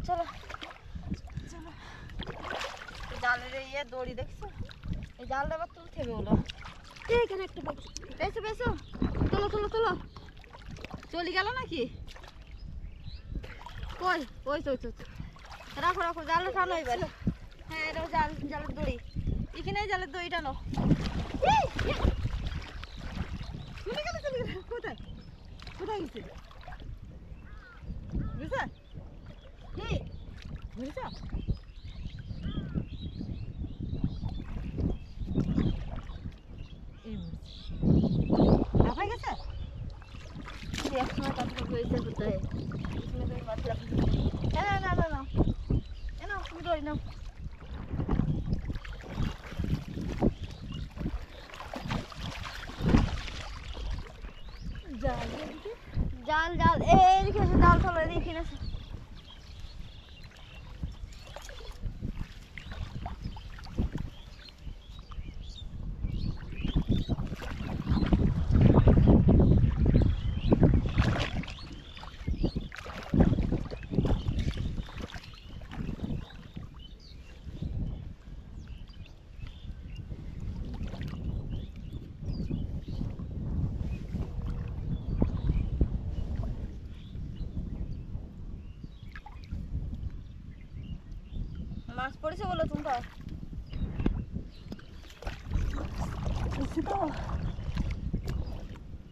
চলো চলো। জালের ইয়ে দড়ি দেখছো? এই জালটা আবার তুলতে হবে হলো। এখানে একটা পাখি পেয়েছো পেয়েছো, তোলো তোলো তোলো। চলে গেল নাকি? কই ওই তো রাখো রাখো, জালটা টানো এবার। হ্যাঁ এটা জালের দড়ি, এখানে জালের দড়ি টানো। চলে গেল চলে গেল। কোথায় কোথায় গেছে বুঝা? কি বুঝা? গেছে এক সময় কাটতে হয়েছে কোথায়? না না না না না, তুমি দড়ি নাও। জাল জাল এইদিকে এসে জাল চলো, এদিকে এসে। মাছ পড়েছে বলো তোমরা?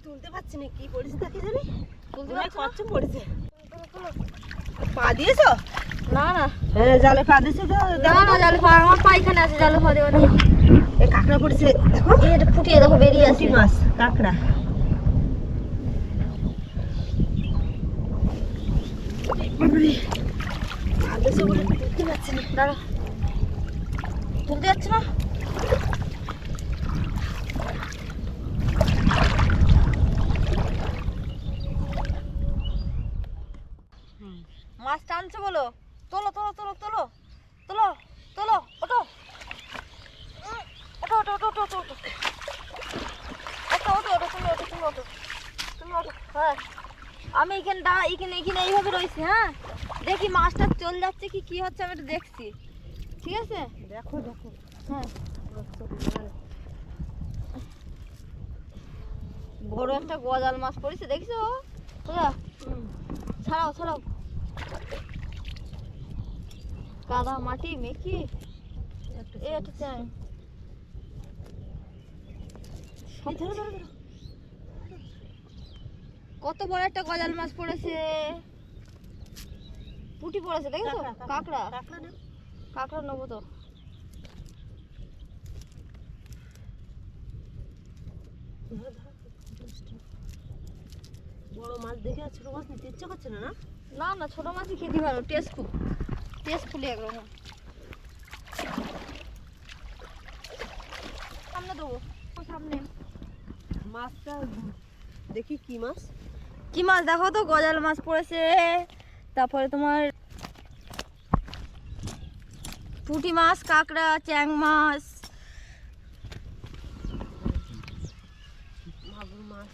তুলতে পারছি না, কি পড়েছে তাকে জানি। তুলতে পারছি পড়েছে। পা দিয়েছো? না না জালে পা দিয়েছো তো? না না জালে পা, আমার পায়খানা আছে, জালে পা দেওয়া নেই। এই কাঁকড়া পড়েছে দেখো, এটা ফুটিয়ে দেখো বেরিয়ে আসে মাছ। কাঁকড়া তুলতে পারছি না, দাঁড়া। তুলতে যাচ্ছে না। মাছ টানছে বলো? তোলো তোলো তোলো তোলো তোলো তোলো, ওটো ওটো ওটো ওটো ওটো ওটো একটা ওটো ওটো, তুমি ওটো তুমি ওটো তুমি ওটো। হ্যাঁ আমি এখানে এখানে এখানে এইভাবে রয়েছি। হ্যাঁ দেখি মাছটা চলে যাচ্ছে কি কি হচ্ছে, আমি একটু দেখছি। ঠিক আছে দেখো দেখো। হ্যাঁ বড় একটা গজাল মাছ পড়েছে দেখছো? ছাড়াও ছাড়াও, কাদা মাটি মেখে একটা চাই। কত বড় একটা গজাল মাছ পড়েছে, পুঁটি পড়েছে দেখেছো? কাঁকড়া কাঁকড়া নেবো তো। বড় মাছ দেখে ছোট মাছ নিতে ইচ্ছা করছে না। না না ছোট মাছই খেতে ভালো, টেস্টফুলি একরকম। সামনে দেবো, সামনে মাছটা দেখি। কি মাছ কি মাছ দেখো তো? গজাল মাছ পড়েছে, তারপরে তোমার পুঁটি মাছ, কাঁকড়া, চ্যাং মাছ, মাগুর মাছ।